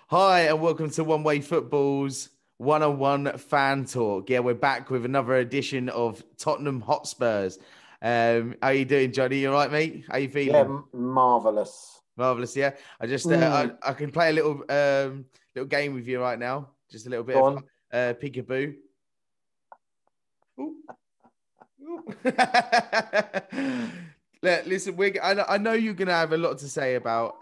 Hi, and welcome to One Way Football's one-on-one fan talk. Yeah, we're back with another edition of Tottenham Hotspurs. How you doing, Johnny? You all right, mate? How you Yeah, feeling? marvelous. Marvelous, yeah. I just Mm, I can play a little game with you right now. Just a little bit go of on. peekaboo. Ooh. Ooh. Listen, I know you're gonna have a lot to say about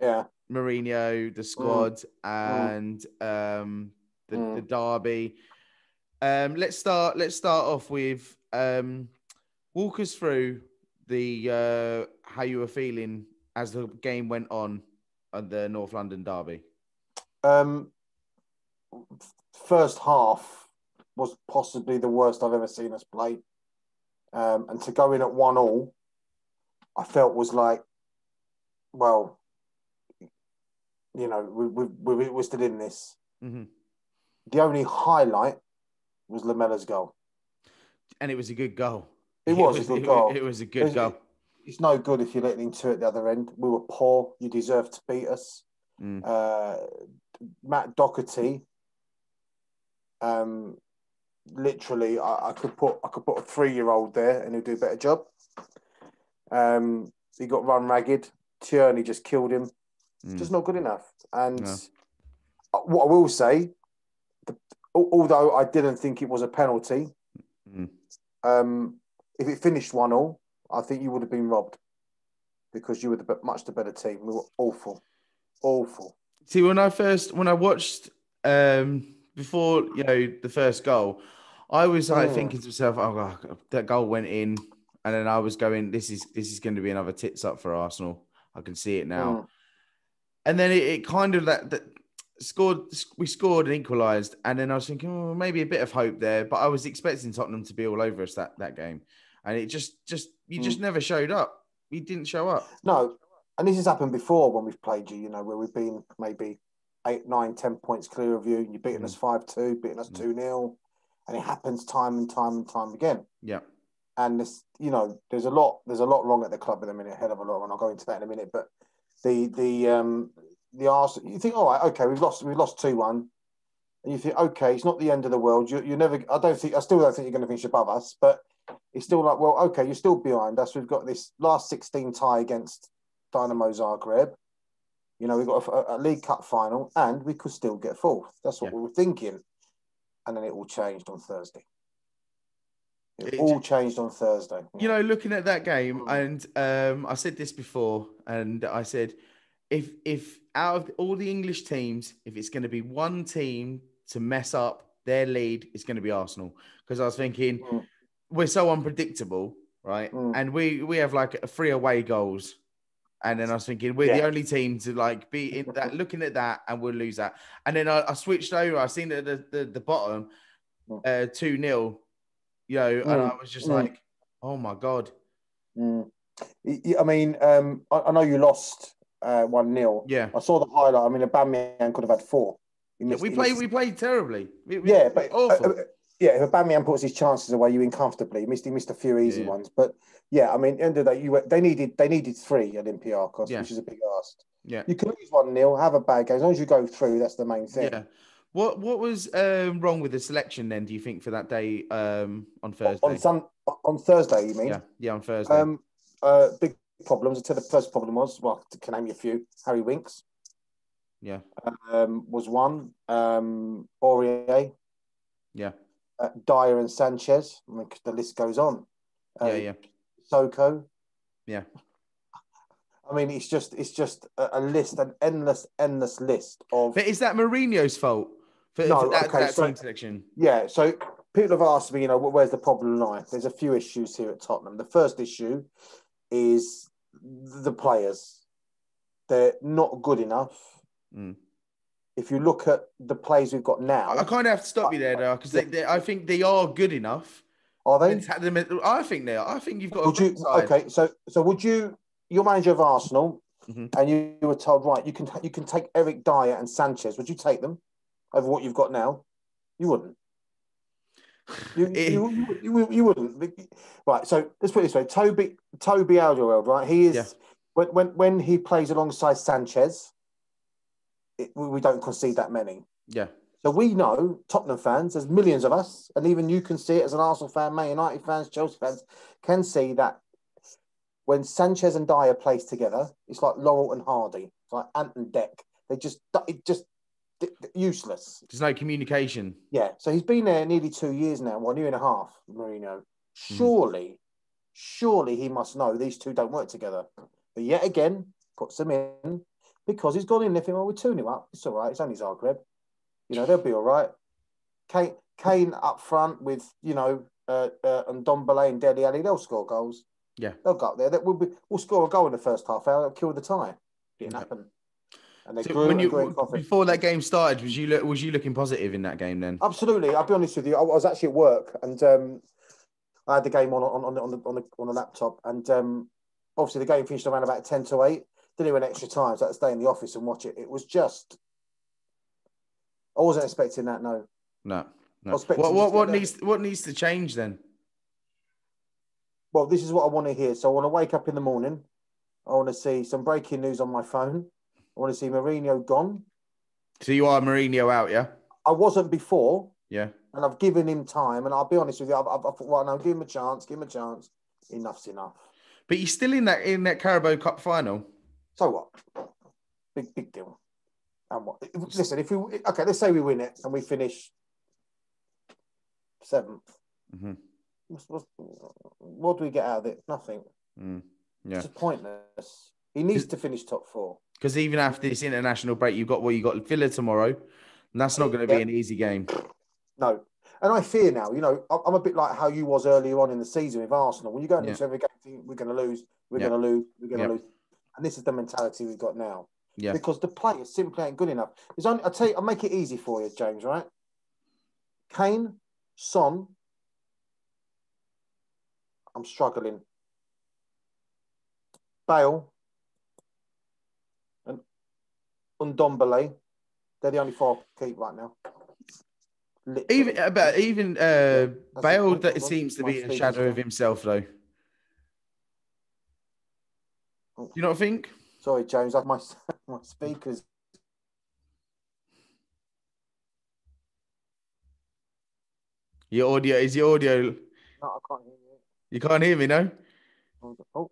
Yeah. Mourinho, the Mm, squad, mm, and the mm. derby. Let's start off with walk us through the how you were feeling as the game went on the North London derby. Um, First half was possibly the worst I've ever seen us play. And to go in at 1-1, I felt was like, well, we're still in this. Mm-hmm. The only highlight was Lamella's goal. And it was a good goal. It It was a was good it goal. was a good It's, goal. it's no good if you're letting into it at the other end. We were poor. You deserved to beat us. Mm. Uh, Matt Doherty, um, literally, I could put a 3-year-old there and he'll do a better job. He got run ragged. Tierney just killed him. Mm. Just not good enough. And No. what I will say, although I didn't think it was a penalty, Mm. if it finished 1-1, I think you would have been robbed because you were much the better team. We were awful, awful. See, when I watched before the first goal, I was like Mm, thinking to myself, "Oh, God, that goal went in," and then I was going, "This is going to be another tits up for Arsenal. I can see it now." mm, And then it kind of that scored. We scored and equalised, and then I was thinking, oh, maybe a bit of hope there. But I was expecting Tottenham to be all over us that game, and it just you just mm. never showed up. You didn't show up. No, and this has happened before when we've played you. Where we've been maybe 8, 9, 10 points clear of you, and you're beating us Mm, 5-2, beating us mm. 2-0, and it happens time and time and time again. Yeah, And there's a lot wrong at the club in a minute, a hell of a lot, and I'll go into that in a minute. But the Arsenal, you think, all right, okay, we've lost 2-1, and you think, okay, it's not the end of the world. You never, I still don't think you're going to finish above us, but it's still like, well, okay, you're still behind us. We've got this last 16 tie against Dynamo Zagreb. We've got a League Cup final, and we could still get fourth. That's what yeah. we were thinking, and then it all changed on Thursday. It It, all changed on Thursday. Yeah. looking at that game, Mm, and I said this before, and I said, if out of all the English teams, if it's going to be one team to mess up their lead, it's going to be Arsenal. Because I was thinking mm, we're so unpredictable, right? mm. And we have like a 3 away goals. And then I was thinking we're the Yeah. only team to like be in that, looking at that, and we'll lose that. And then I switched over. I seen at the bottom, Mm, 2-0, and I mm, was just mm, like, oh my God. mm. I mean, I know you lost 1-0. Yeah. I saw the highlight. I mean, Aubameyang could have had four. He Yeah, missed. we He played missed. we played terribly. We Yeah, but awful. yeah, if Aubameyang puts his chances away, you win comfortably. He missed a few Yeah, easy yeah, ones, but yeah, I mean, end of the day, they needed three at Olympiacos, yeah, which is a big ask. yeah, You can lose 1-0, have a bad game as long as you go through. That's the main thing. yeah. What was wrong with the selection then? Do you think for that day on On Thursday? some on Thursday, you mean? Yeah, yeah, on Thursday. Um, Big problems. I tell the first problem was, well, can name you a few. Harry Winks Yeah, was one. Aurier, yeah, Dyer, and Sanchez. I mean, the list goes on. yeah, Uh, yeah, Soko. yeah. I mean, it's just a list, an endless list of. But is that Mourinho's fault for No, that okay, that so team selection? yeah, so people have asked me, where's the problem lie? There's a few issues here at Tottenham. The first issue is the players. They're not good enough. Mm. If you look at the players we've got I now, kind of have to stop uh, you there though, because yeah, I think they are good enough. are they? I think they are. I think you've got a Would great you? side. Okay, so would you? You're manager of Arsenal, Hmm. and you were told, right, you can take Eric Dyer and Sanchez. Would you take them over what you've got now? You wouldn't. You wouldn't. Right. So let's put it this way: Toby Alderweireld, right? He Yeah, is when he plays alongside Sanchez. we don't concede that many. Yeah. So we know, Tottenham fans, there's millions of us, and even you can see it as an Arsenal fan, Man United fans, Chelsea fans, can see that when Sanchez and Dyer plays together, it's like Laurel and Hardy. It's like Ant and Dec. Useless. There's no communication. Yeah. So he's been there nearly 2 years now, 1 year and a half, Mourinho. Surely he must know these two don't work together. But yet again, puts them in because he's gone in there thinking, well, we're 2-0 up. It's all right. It's only Zagreb. They'll be all right. Kane up front with, and Ndombele and Dele Alli, they'll score goals. Yeah. They'll go up there. We'll score a goal in the first half hour. They'll kill the tie. Didn't happen. And they grew before that game started, was you looking positive in that game then? Absolutely. I'll be honest with you. I was actually at work and I had the game on the laptop, and obviously the game finished around about 10-8. Didn't even extra time, so I had to stay in the office and watch it. It was just, I wasn't expecting that. No. What needs to change then? Well, this is what I want to hear. So I want to wake up in the morning. I want to see some breaking news on my phone. I want to see Mourinho gone. So you are Mourinho out, yeah? I wasn't before. Yeah. And I've given him time. And I'll be honest with you, I thought, well, no, give him a chance. Enough's enough. But you're still in that Carabao Cup final. So what? Big deal. And what? Listen, let's say we win it and we finish 7th. Mm-hmm. What do we get out of it? Nothing. Yeah. It's pointless. He needs to finish top 4. Because even after this international break, you got Villa tomorrow, and that's not going to be an easy game. No. And I fear now, I'm a bit like how you was earlier on in the season with Arsenal. When you go into every game, we're going to lose, we're going to lose. And this is the mentality we've got now. Yeah. Because the players simply ain't good enough. I'll make it easy for you, James, right? Kane, Son. I'm struggling. Bale and Ndombele. They're the only 4 I keep right now. Literally. Even Bale that seems to be a shadow of himself, though. Do you not think? Sorry, James. My speakers. Your audio. No, I can't hear you. You can't hear me, no? Oh,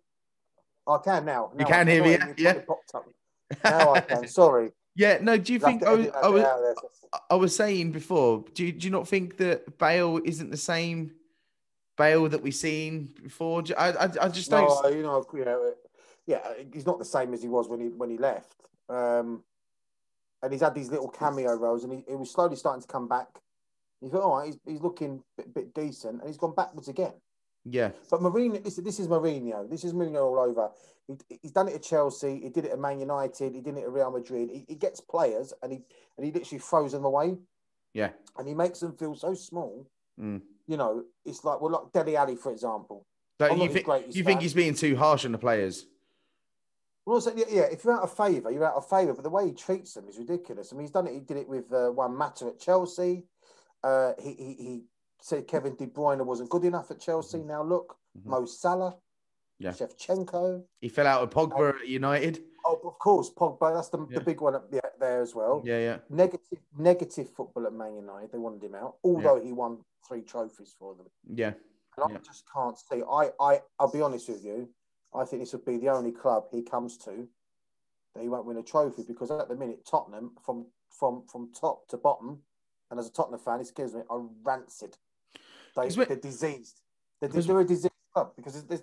I can now. You can hear me, yeah? Now I can. Sorry. Yeah, no, do you think I was saying before, do you not think that Bale isn't the same Bale that we've seen before? I just don't. He's not the same as he was when he left. And he's had these little cameo roles, and he was slowly starting to come back. You thought, all right, he's looking a bit decent, and he's gone backwards again. Yeah. But Mourinho, this is Mourinho. This is Mourinho all over. He's done it at Chelsea. He did it at Man United. He did it at Real Madrid. He gets players and he literally throws them away. Yeah. And he makes them feel so small. Mm. It's like Dele Alli, for example. Like you think he's being too harsh on the players? Well, if you're out of favour, you're out of favour. But the way he treats them is ridiculous. I mean, he's done it. He did it with Juan Mata at Chelsea. He said Kevin De Bruyne wasn't good enough at Chelsea. Now look, Mo Salah, Shevchenko. He fell out with Pogba at United. Oh, of course, Pogba. That's the big one there as well. Yeah. Negative football at Man United. They wanted him out, although he won 3 trophies for them. Yeah. And I just can't see. I'll be honest with you. I think this would be the only club he comes to that he won't win a trophy, because at the minute Tottenham, from top to bottom, and as a Tottenham fan, excuse me, are rancid. They're diseased. They're a diseased club because there's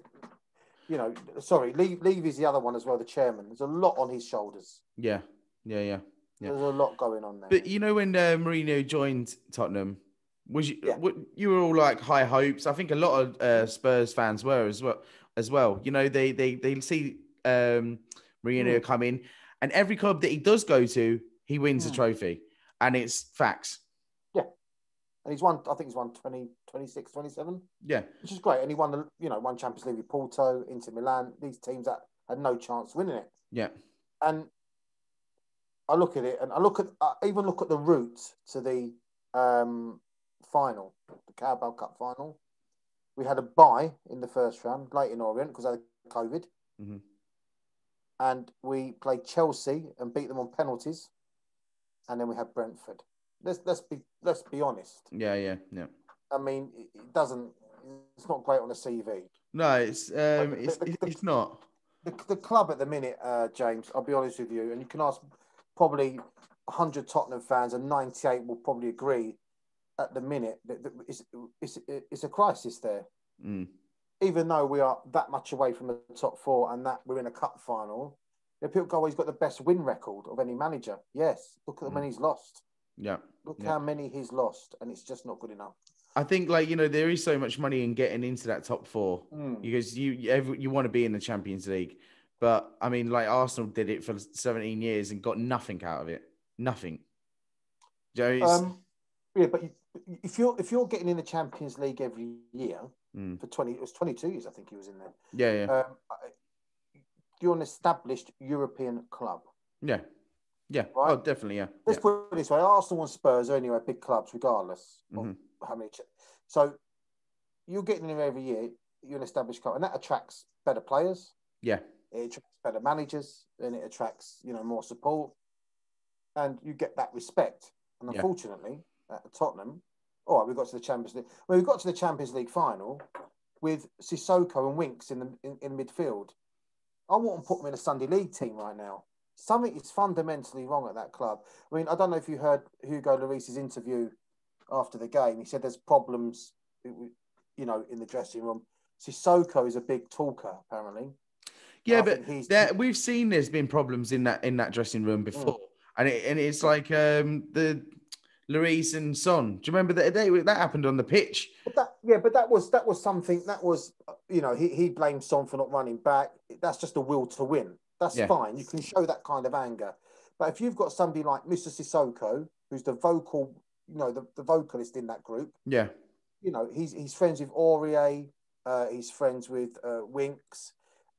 Levy's the other one as well, the chairman. There's a lot on his shoulders. Yeah. There's a lot going on there. But when Mourinho joined Tottenham, you were all like high hopes? I think a lot of Spurs fans were as well. They see Mourinho come in, and every club that he does go to, he wins a trophy, and it's facts. Yeah. And he's won 20, 26, 27. Yeah. Which is great. And he won won Champions League with Porto, Inter Milan, these teams that had no chance winning it. Yeah. And I look at it, and I even look at the route to the final, the Carabao Cup final. We had a bye in the first round, late in Orient, because of COVID. Mm-hmm. And we played Chelsea and beat them on penalties. and then we had Brentford. Let's be honest. Yeah. I mean, it doesn't. It's not great on a CV. No, it's not. The club at the minute, James. I'll be honest with you, and you can ask probably 100 Tottenham fans, and 98 will probably agree. At the minute, it's a crisis there. Mm. Even though we are that much away from the top four and that we're in a cup final, people go, he's got the best win record of any manager. Yes, look at how many he's lost. Yeah. Look how many he's lost, and it's just not good enough. I think, there is so much money in getting into that top four because you want to be in the Champions League. But, I mean, Arsenal did it for 17 years and got nothing out of it. Nothing. Yeah, but if you're getting in the Champions League every year for 22 years, I think he was in there. Yeah. You're an established European club. Yeah. Right? Oh, definitely, yeah. Let's put it this way: Arsenal and Spurs are anyway big clubs, regardless of how many. So you're getting in there every year. You're an established club, and that attracts better players. Yeah, it attracts better managers, and it attracts more support, and you get that respect. And unfortunately, at Tottenham, we got to the Champions League. Well, we got to the Champions League final with Sissoko and Winks in midfield. I wouldn't put them in a Sunday League team right now. Something is fundamentally wrong at that club. I mean, I don't know if you heard Hugo Lloris's interview after the game. He said there's problems, in the dressing room. Sissoko is a big talker, apparently. Yeah, but we've seen there's been problems in that dressing room before, and it's like the Lloris and Son. Do you remember that happened on the pitch? But that was something that was he blamed Son for not running back. That's just a will to win. That's fine. You can show that kind of anger. But if you've got somebody like Mr. Sissoko, who's the vocal, the vocalist in that group, he's friends with Aurier, he's friends with Winks,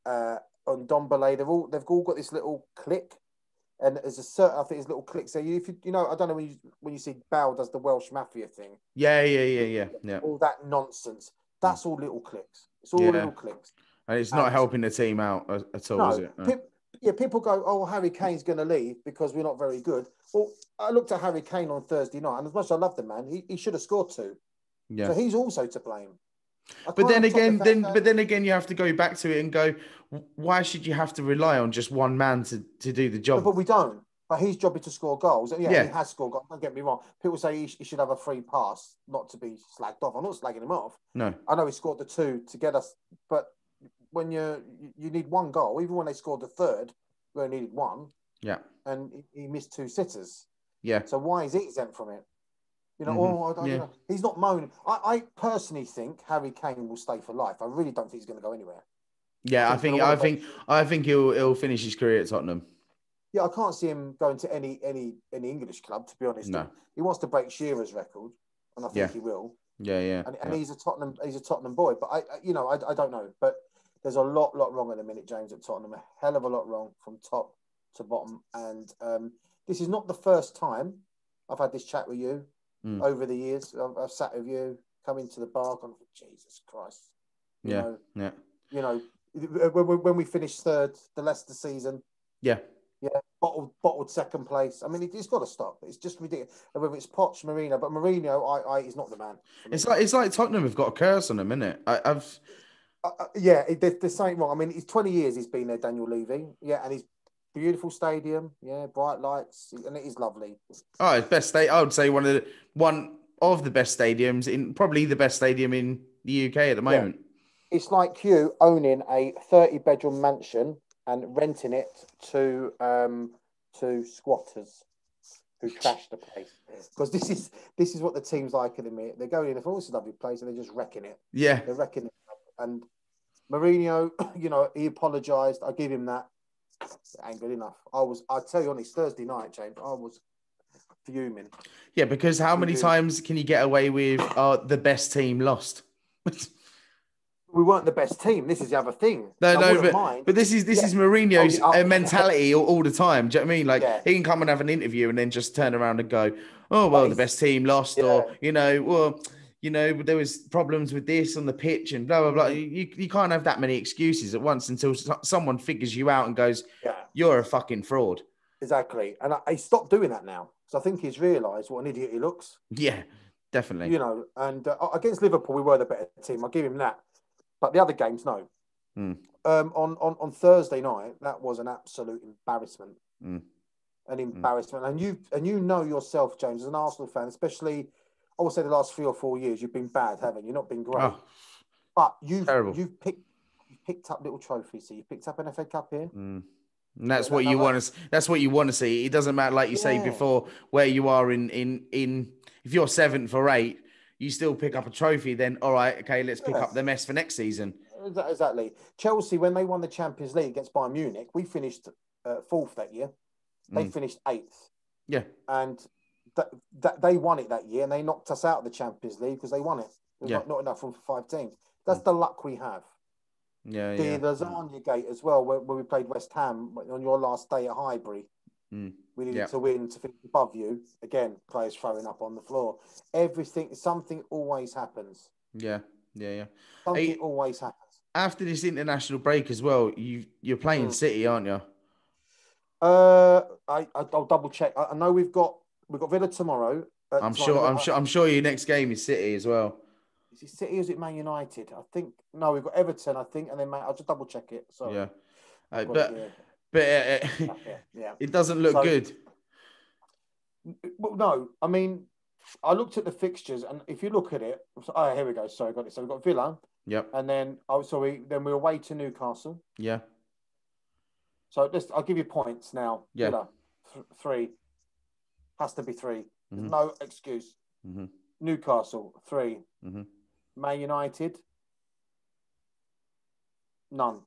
and Dombele. They've all got this little clique, and there's I think there's little cliques there. If I don't know when you see Bow does the Welsh Mafia thing. Yeah. All that nonsense. That's all little cliques. It's all little cliques. And it's not helping the team out at all, is it? No. People go, oh, Harry Kane's going to leave because we're not very good. Well, I looked at Harry Kane on Thursday night, and as much as I love the man, he should have scored 2. Yeah. So he's also to blame. But then again, you have to go back to it and go, why should you have to rely on just one man to do the job? No, but we don't. But his job is to score goals. And he has scored goals. Don't get me wrong. People say he should have a free pass, not to be slagged off. I'm not slagging him off. No. I know he scored the 2 to get us, but when you need 1 goal, even when they scored the 3rd, we only needed 1. Yeah. And he missed 2 sitters. Yeah. So why is he exempt from it? I don't know. He's not moaning. I personally think Harry Kane will stay for life. I really don't think he's going to go anywhere. Yeah, I think he'll finish his career at Tottenham. Yeah, I can't see him going to any English club, to be honest. No. He wants to break Shearer's record, and I think he will. Yeah. And he's a Tottenham boy, but I don't know. But there's a lot wrong at the minute, James, at Tottenham. A hell of a lot wrong from top to bottom. And this is not the first time I've had this chat with you over the years. I've sat with you, come into the bar, gone, Jesus Christ. You know, when we finished 3rd, the Leicester season. Yeah. Yeah, bottled 2nd place. I mean, it's got to stop. It's just ridiculous. Whether it's Poch, Mourinho, but Mourinho, he's not the man. It's like Tottenham have got a curse on him, isn't it? There's something wrong. I mean, it's 20 years he's been there, Daniel Levy. Yeah, and he's beautiful stadium. Yeah, bright lights, and it is lovely. Oh, it's best state. I would say one of the best stadiums probably the best stadium in the UK at the moment. Yeah. It's like you owning a 30-bedroom mansion and renting it to squatters who trash the place. Because this is what the team's like at the minute. They're going in, it's a lovely place, and they're just wrecking it. Yeah. They're wrecking it. And Mourinho, he apologised. I give him that. It ain't good enough. I'll tell you honest, Thursday night, James, I was fuming. Yeah, because how many times can you get away with the best team lost? We weren't the best team. This is the other thing. But this is Mourinho's mentality all the time. Do you know what I mean? Like he can come and have an interview and then just turn around and go, "Oh well, the best team lost," or there was problems with this on the pitch and blah blah blah. You can't have that many excuses at once until someone figures you out and goes, "You're a fucking fraud." Exactly, and I stopped doing that now. because I think he's realised what an idiot he looks. Yeah, definitely. You know, and against Liverpool, we were the better team. I'll give him that. But the other games, no. Mm. On Thursday night, that was an absolute embarrassment. Mm. An embarrassment. And you know yourself, James, as an Arsenal fan, especially, I would say the last 3 or 4 years, you've been bad, haven't you? Not been great. Oh, but terrible. you've picked up little trophies. So you picked up an FA Cup here. Mm. And that's what you want to. That's what you want to see. It doesn't matter, like you say before, where you are in. If you're 7th or 8th, you still pick up a trophy. Then all right, okay, let's pick up the mess for next season. Exactly. Chelsea, when they won the Champions League against Bayern Munich, we finished 4th that year. They finished 8th. Yeah, and they won it that year, and they knocked us out of the Champions League because they won it. It was not enough from 5 teams. That's the luck we have. Yeah, the lasagna gate as well, where we played West Ham on your last day at Highbury. We needed to win to finish above you. Again, players throwing up on the floor. Something always happens. Yeah. Something always happens. After this international break as well, you're playing City, aren't you? I'll double check. I know we've got Villa tomorrow. I'm sure your next game is City as well. Is it City or is it Man United? I think no, we've got Everton. I think, and then I'll just double check it. Sorry. Yeah, yeah, it doesn't look good. Well, no, I mean, I looked at the fixtures, and if you look at it, here we go. Sorry, I got it. So we've got Villa. Yep. And then then we're away to Newcastle. Yeah. So I'll give you points now. Yeah. Villa, 3. Has to be 3. Mm-hmm. No excuse. Mm-hmm. Newcastle, 3. Mm-hmm. Man United, none.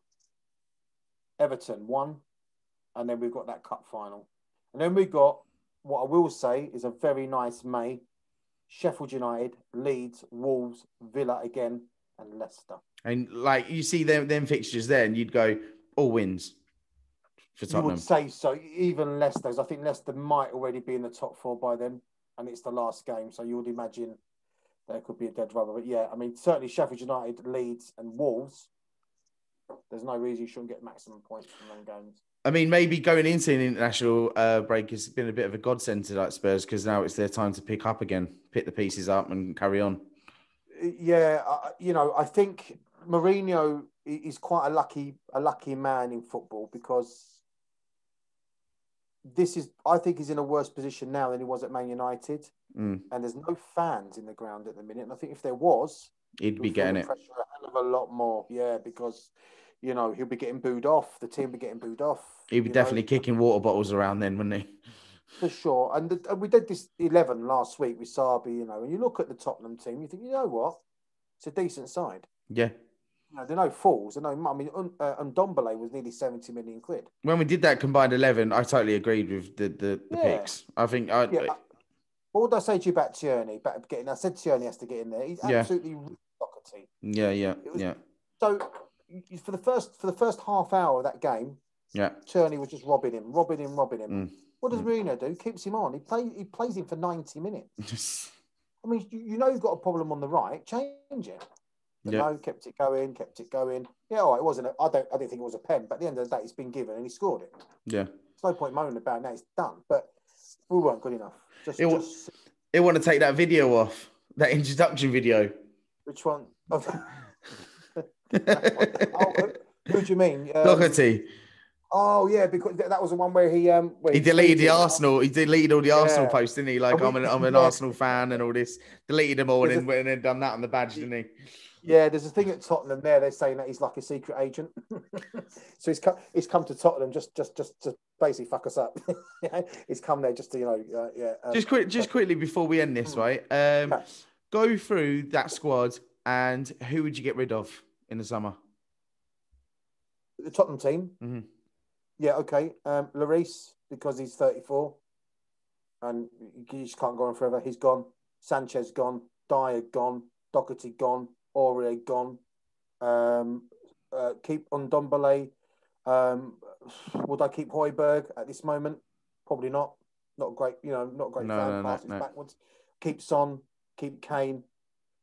Everton, 1. And then we've got that cup final. And then we've got, what I will say is a very nice May. Sheffield United, Leeds, Wolves, Villa again, and Leicester. And like you see them fixtures there, and you'd go, all wins for Tottenham. You would say so. Even Leicester's. I think Leicester might already be in the top 4 by then, and it's the last game. So you would imagine there could be a dead rubber. But yeah, I mean, certainly Sheffield United, Leeds, and Wolves. There's no reason you shouldn't get maximum points from them games. I mean, maybe going into an international break has been a bit of a godsend to like Spurs, because now it's their time to pick up again, pick the pieces up and carry on. Yeah, I think Mourinho is quite a lucky man in football, because I think he's in a worse position now than he was at Man United. And there's no fans in the ground at the minute. And I think if there was, he'd be getting it. Pressure a hell of a lot more. Yeah, because he'll be getting booed off. The team will be getting booed off. He'd be definitely kicking water bottles around then, wouldn't he? For sure. And we did this 11 last week with Sarbi, and you look at the Tottenham team, you think, you know what? It's a decent side. Yeah. They're no fools. Ndombele was nearly 70 million quid. When we did that combined 11, I totally agreed with the picks. I think what would I say to you about Tierney? I said Tierney has to get in there. He's absolutely Doherty. Yeah. So for the first half hour of that game, Tierney was just robbing him. What does Mourinho do? Keeps him on. He plays him for 90 minutes. I mean, you've got a problem on the right. Change it. But no, kept it going. Yeah, all right, it wasn't. I didn't think it was a pen, but at the end of the day, it's been given and he scored it. Yeah. There's no point moaning about it now. It's done. But we weren't good enough. They want to take that video off, that introduction video. Which one? Who do you mean? Doherty. Oh yeah, because that was the one where he deleted the Arsenal. He deleted all the Arsenal posts, didn't he? Like, I'm an Arsenal fan and all this. Deleted them all and then done that on the badge, didn't he? Yeah, there's a thing at Tottenham there. They're saying that he's like a secret agent. So he's come to Tottenham just to basically fuck us up. He's come there just to just quickly before we end this, right? Go through that squad and who would you get rid of in the summer? The Tottenham team. Mm-hmm. Yeah, okay. Lloris, because he's 34 and he just can't go on forever. He's gone. Sanchez gone. Dyer gone. Doherty gone. Aurier gone. Keep Ndombele. Would I keep Højbjerg at this moment? Probably not. Not great. Not great fan. Passes backwards. Keep Son. Keep Kane.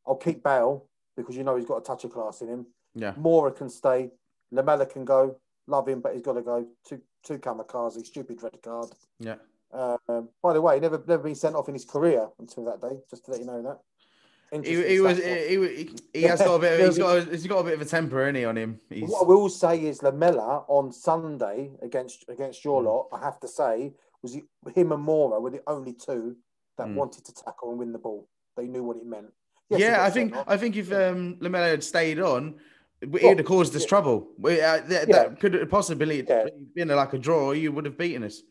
I'll keep Bale because he's got a touch of class in him. Yeah. Moura can stay. Lamella can go. Love him, but he's got to go. Two kamikaze. Stupid red card. Yeah. By the way, never been sent off in his career until that day. Just to let you know that. Interesting He was stats. he has got a bit Never been- he's got a bit of a temper, isn't he, on him? What I will say is Lamella on Sunday against your lot, I have to say, was him and Mora were the only two that wanted to tackle and win the ball. They knew what it meant. Yes, Yeah, I think if Lamella had stayed on, it would have caused us trouble. That could have possibly been like a draw. You would have beaten us.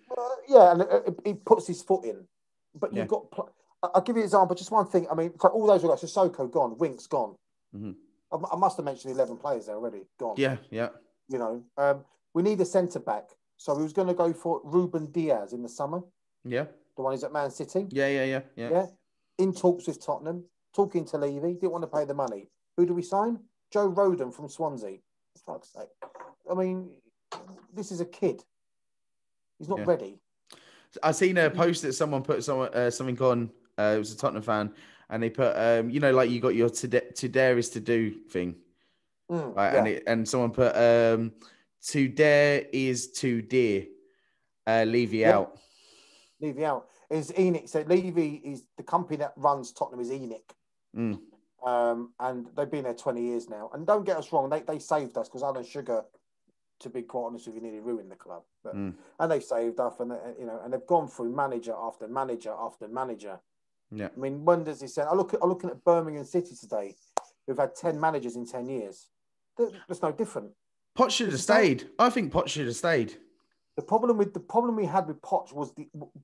And he puts his foot in. But Yeah. you've got. I'll give you an example. Just one thing. I mean, so all those guys. Sissoko gone. Winks gone. Mm-hmm. I must have mentioned 11 players there already. Gone. Yeah. You know, we need a centre back. So we was going to go for Ruben Diaz in the summer. Yeah. The one who's at Man City. Yeah. In talks with Tottenham, talking to Levy, didn't want to pay the money. Who do we sign? Joe Roden from Swansea. For fuck's sake. I mean, this is a kid. He's not ready. I seen a post that someone put something on. It was a Tottenham fan, and they put, like you got your to dare is to do thing, right? And someone put, to dare is to dear, Levy out. Levy out. Is Enoch. So Levy is the company that runs Tottenham is Enoch. And they've been there 20 years now. And don't get us wrong, they saved us because Alan Sugar, to be quite honest with you, nearly ruined the club. But, and they saved us, and and they've gone through manager after manager after manager. Yeah. I mean, when does he say? I'm looking at Birmingham City today. We've had 10 managers in 10 years. There's no different. Potts should have stayed. I think Potts should have stayed. The problem we had with Potts was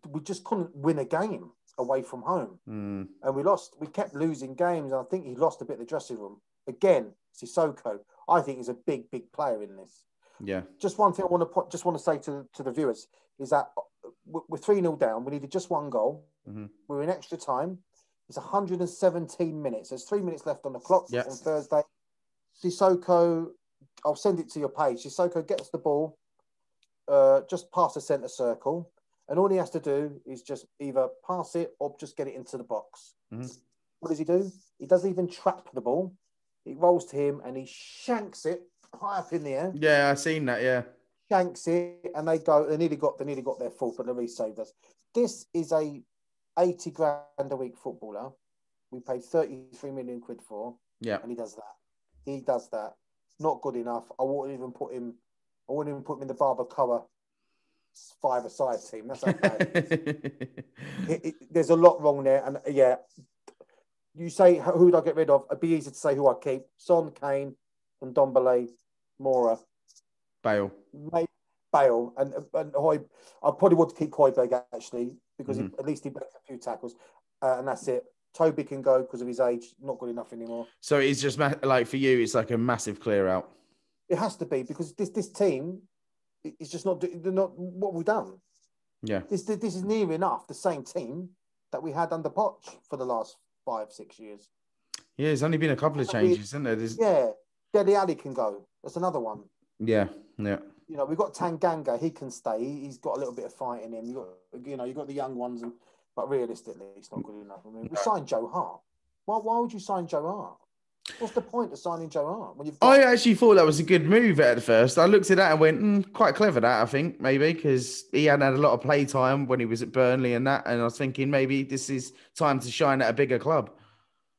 we just couldn't win a game away from home, and we lost. We kept losing games, and I think he lost a bit of the dressing room. Again, Sissoko, I think, is a big player in this. Yeah. Just one thing I want to say to the viewers is that we're 3-0 down. We needed just one goal. We're in extra time. It's 117 minutes. There's 3 minutes left on the clock on Thursday. Sissoko, I'll send it to your page. Sissoko gets the ball just past the centre circle, and all he has to do is just either pass it or just get it into the box. What does he do? He doesn't even trap the ball. It rolls to him, and he shanks it high up in the air. Yeah, I've seen that. Yeah, shanks it, and they go. They nearly got their fourth, but the saved us. This is a 80 grand a week footballer. We paid 33 million quid for. Yeah, and he does that. Not good enough. I wouldn't even put him in the Barbacoa 5-a-side team. That's how bad. There's a lot wrong there, and you say who would I get rid of? It'd be easy to say who I keep: Son, Kane, and Ndombele, Mora, Bale, and Hoy. I probably would keep Højbjerg actually because at least he makes a few tackles, and that's it. Toby can go because of his age, not good enough anymore. So it's just like for you, it's like a massive clear out. It has to be because this team is just not what we've done. Yeah, this is near enough the same team that we had under Poch for the last 5-6 years. Yeah, there's only been a couple of changes, isn't there? Dele Alli can go. That's another one. Yeah. You know, we've got Tanganga. He can stay. He's got a little bit of fight in him. You got the young ones, but realistically, it's not good enough. I mean, we signed Joe Hart. Why would you sign Joe Hart? What's the point of signing Joe Hart when you've got... I actually thought that was a good move at first. I looked at that and went, quite clever that, I think, maybe, because he hadn't had a lot of play time when he was at Burnley and that, and I was thinking maybe this is time to shine at a bigger club.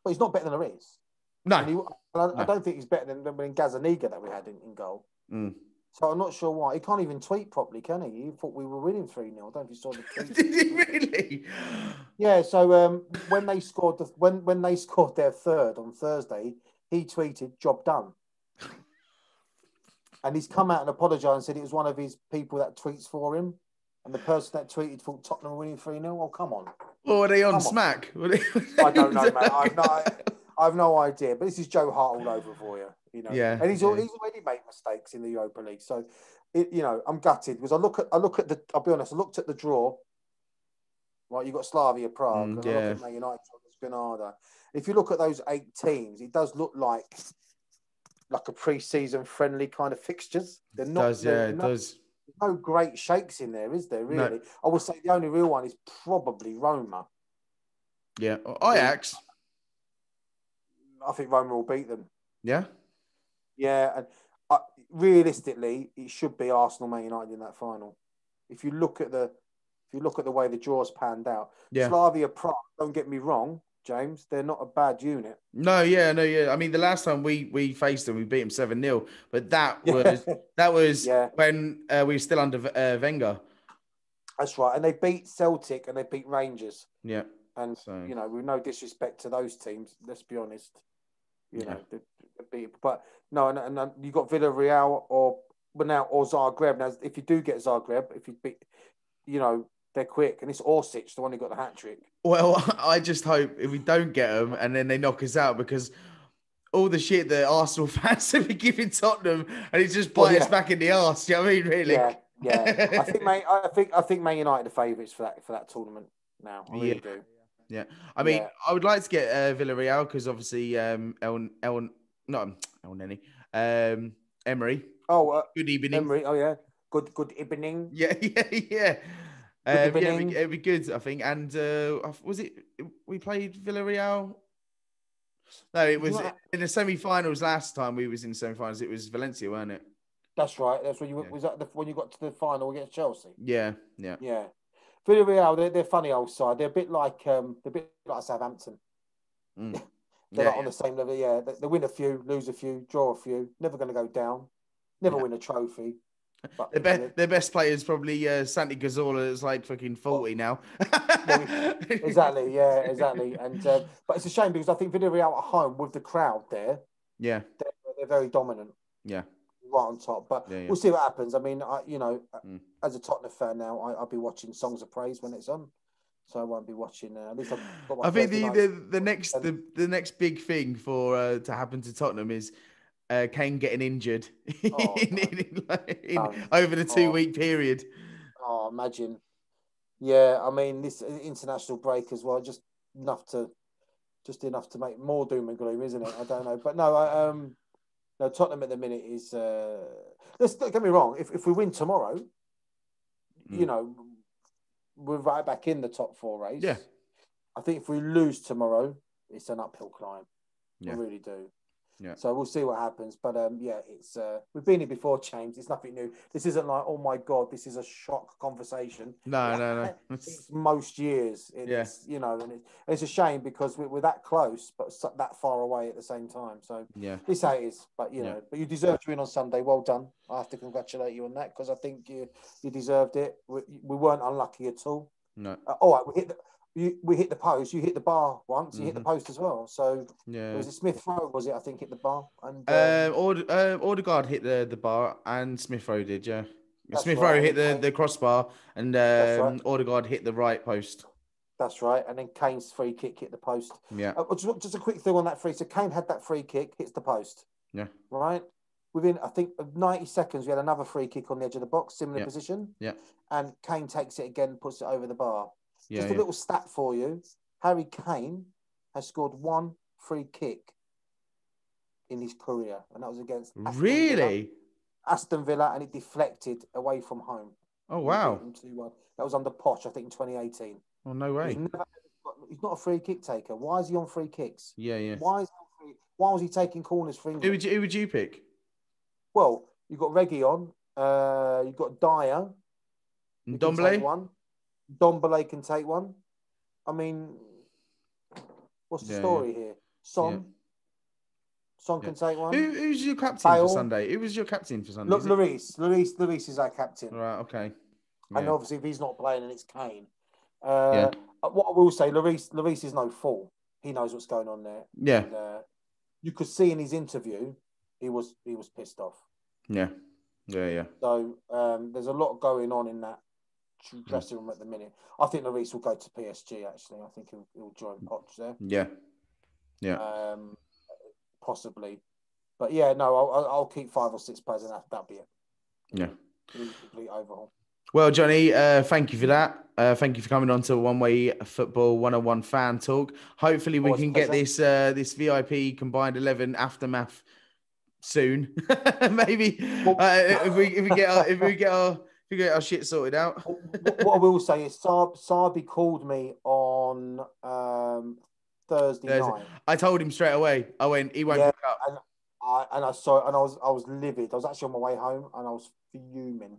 But he's not better than Ariz. No. I don't think he's better than Gazaniga that we had in goal. So I'm not sure why. He can't even tweet properly, can he? You thought we were winning 3-0. I don't know if you saw the tweet. Did he really? Yeah, so when they scored when they scored their third on Thursday, he tweeted, "Job done." And he's come out and apologised and said it was one of his people that tweets for him. And the person that tweeted thought Tottenham were winning 3-0. Oh, come on. Or were they on smack? I don't know, mate. I've no idea. But this is Joe Hart all over for you. You know, yeah, and he's already made mistakes in the Europa League. So, I'm gutted because I look at the. I'll be honest. I looked at the draw. Right, you got Slavia Prague. And I look at Man United, Granada. If you look at those 8 teams, it does look like a pre-season friendly kind of fixtures. They're not. It does. There's no great shakes in there, is there? Really, no. I would say the only real one is probably Roma. Yeah, Ajax. I think Roma will beat them. Yeah. Yeah, and realistically, it should be Arsenal, Man United in that final. If you look at the if you look at the way the draws panned out, Yeah. Slavia Prague, don't get me wrong, James, they're not a bad unit. No, yeah, no, yeah. I mean, the last time we faced them, we beat them 7-0, but that Yeah, was yeah, when we were still under Wenger. that's right. And they beat Celtic and they beat Rangers. Yeah. And, So with no disrespect to those teams, let's be honest, yeah. they beat. But no, and you got Villarreal or Zagreb. Now, if you do get Zagreb, if you beat, they're quick. And it's Orsic, the one who got the hat trick. Well, I just hope if we don't get them and then they knock us out because all the shit that Arsenal fans have been giving Tottenham and it's just Well, bite us yeah, back in the arse. You know what I mean, really? yeah, yeah. I think Man United are favourites for that tournament now. I Yeah. really do. Yeah. I mean, Yeah. I would like to get Villarreal because obviously not El Neni, Emery. Oh, Good evening. Emery. Oh, yeah. Good evening. Yeah, yeah, yeah. Good Yeah, evening. it'd be good, I think. And was it we played Villarreal? No, it was in the semi-finals last time we was in semi-finals. It was Valencia, weren't it? That's right. That's when you Yeah. was that when you got to the final against Chelsea. Yeah, yeah. Yeah. Villarreal, they're funny old side. They're a bit like Southampton. Mm. They're Yeah, like on the same level. Yeah, they win a few, lose a few, draw a few. Never going to go down. Never yeah. win a trophy. But Their best player is probably Santi Cazorla. It's like fucking 40 now. well, exactly. Yeah, exactly. And but it's a shame because I think Villarreal at home with the crowd there, Yeah, they're very dominant. yeah, Right on top. But yeah, yeah. we'll see what happens. I mean, as a Tottenham fan now, I'll be watching Songs of Praise when it's on. So I won't be watching. At least I've got my I think Thursday nights. the next big thing for to happen to Tottenham is Kane getting injured Oh, over the oh, 2-week period. oh, imagine. Yeah, I mean this international break as well, just enough to make more doom and gloom, isn't it? I don't know, but no, no, Tottenham at the minute is. Let's don't get me wrong. If we win tomorrow, we're right back in the top four race. Yeah. I think if we lose tomorrow, it's an uphill climb. Yeah. I really do. Yeah. So we'll see what happens. But yeah, it's we've been here before, James. It's nothing new. This isn't like, oh my God, this is a shock conversation. No. It's most years. It's and it's a shame because we're that close, but that far away at the same time. So yeah, this how it is. But but you deserved to win on Sunday. Well done. I have to congratulate you on that because I think you deserved it. We weren't unlucky at all. No. All right, we hit the post. You hit the bar once. You hit the post as well. So yeah, was it Smith Rowe? Was it? I think hit the bar. And Odegaard hit the bar and Smith Rowe did. Yeah, Smith Rowe right. hit the crossbar and right. Odegaard hit the right post. That's right. And then Kane's free kick hit the post. Yeah. Just a quick thing on that free. So Kane had that free kick, hits the post. Yeah. Right. Within I think 90 seconds, we had another free kick on the edge of the box, similar position. Yeah. And Kane takes it again, puts it over the bar. Yeah, Just a little stat for you. Harry Kane has scored one free kick in his career, and that was against Aston Villa, and it deflected away from home. Oh, wow. That was under Poch, I think, in 2018. Oh, no way. He's not a free kick taker. Why is he on free kicks? Yeah. Why was he taking corners for England? Who would you pick? Well, you've got Reggie on. You've got Dyer. Ndombele? Ndombele can take one. I mean, what's the story here? Son can take one. Who's your captain for Sunday? Who was your captain for Sunday? Look, Lloris is our captain. Right, okay. Yeah. And obviously, if he's not playing, and it's Kane. What I will say, Lloris is no fool. He knows what's going on there. Yeah. And, you could see in his interview, he was pissed off. Yeah. So there's a lot going on in that dressing room at the minute. I think Lloris will go to PSG. Actually, I think he'll join Poch there. Yeah. Possibly, but yeah, no, I'll keep 5 or 6 players, and that'll be it. Yeah. Complete overhaul. Well, Johnny, thank you for that. Thank you for coming on to One Way Football 101 Fan Talk. Hopefully, we can get this VIP combined 11 aftermath soon. Maybe if we get our shit sorted out. What I will say is, Sabi called me on Thursday night. I told him straight away. I went, he won't pick up. And I saw it, and I was livid. I was actually on my way home, and I was fuming.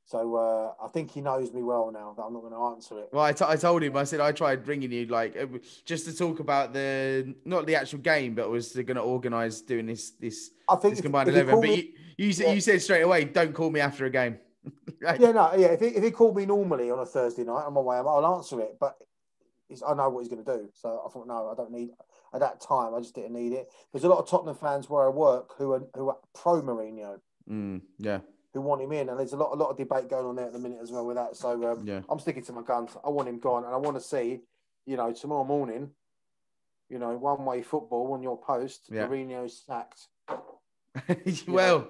So I think he knows me well now that I'm not going to answer it. Well, I told him, I said, I tried ringing you like just to talk about not the actual game, but was going to organise doing this I think combined if he 11. called But me, you said straight away, don't call me after a game. Like, yeah, no, yeah. If he called me normally on a Thursday night, I'm on my way, I'll answer it. But I know what he's going to do. So I thought, no, I don't need at that time. I just didn't need it. There's a lot of Tottenham fans where I work who are pro Mourinho, yeah, who want him in, and there's a lot of debate going on there at the minute as well with that. So yeah. I'm sticking to my guns. I want him gone, and I want to see, tomorrow morning, one way football on your post, Yeah. Mourinho sacked. well,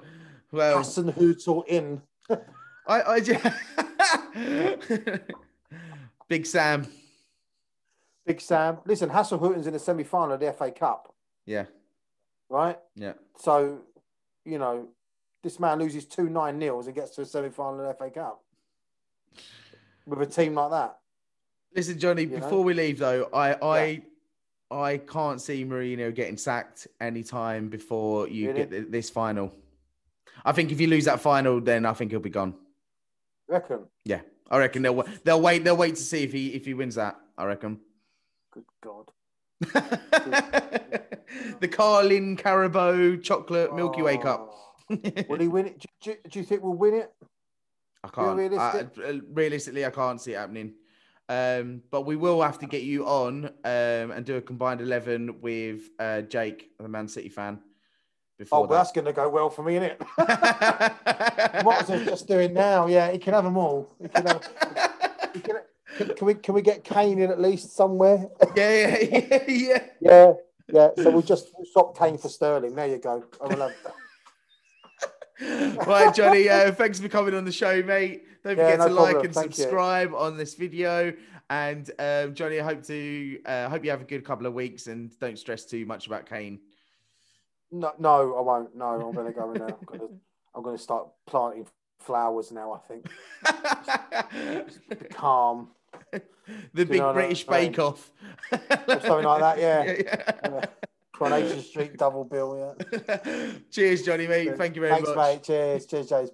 Hassan Hootel in. I just Big Sam. Big Sam. Listen, Hassan Hooten's in the semi-final of the FA Cup. Yeah. Right? Yeah. So, this man loses 2-9-0 and gets to a semi-final of the FA Cup with a team like that. Listen, Johnny, before we leave though, I can't see Mourinho getting sacked anytime before you get this final. I think if you lose that final, then I think he'll be gone. You reckon? Yeah, I reckon they'll wait to see if he wins that. I reckon. Good God. The Carlin Carabao chocolate Milky Way cup. Will he win it? Do you think we'll win it? I can't. Realistically, I can't see it happening. But we will have to get you on and do a combined 11 with Jake, the Man City fan. Well, that's going to go well for me, isn't it? Might as well just do it now. Yeah, he can have them all. Can we get Kane in at least somewhere? Yeah. So we'll swap Kane for Sterling. There you go. I will have that. Right, Johnny. Thanks for coming on the show, mate. Don't forget to like and subscribe on this video. And Johnny, I hope you have a good couple of weeks and don't stress too much about Kane. No, I won't. No, I'm going to go in there. I'm going to start planting flowers now. I think. Just calm. The big British Bake Off. Or something like that. Yeah. Coronation Street double bill. Yeah. Cheers, Johnny, mate. Thank you very much. Thanks, mate. Cheers, James.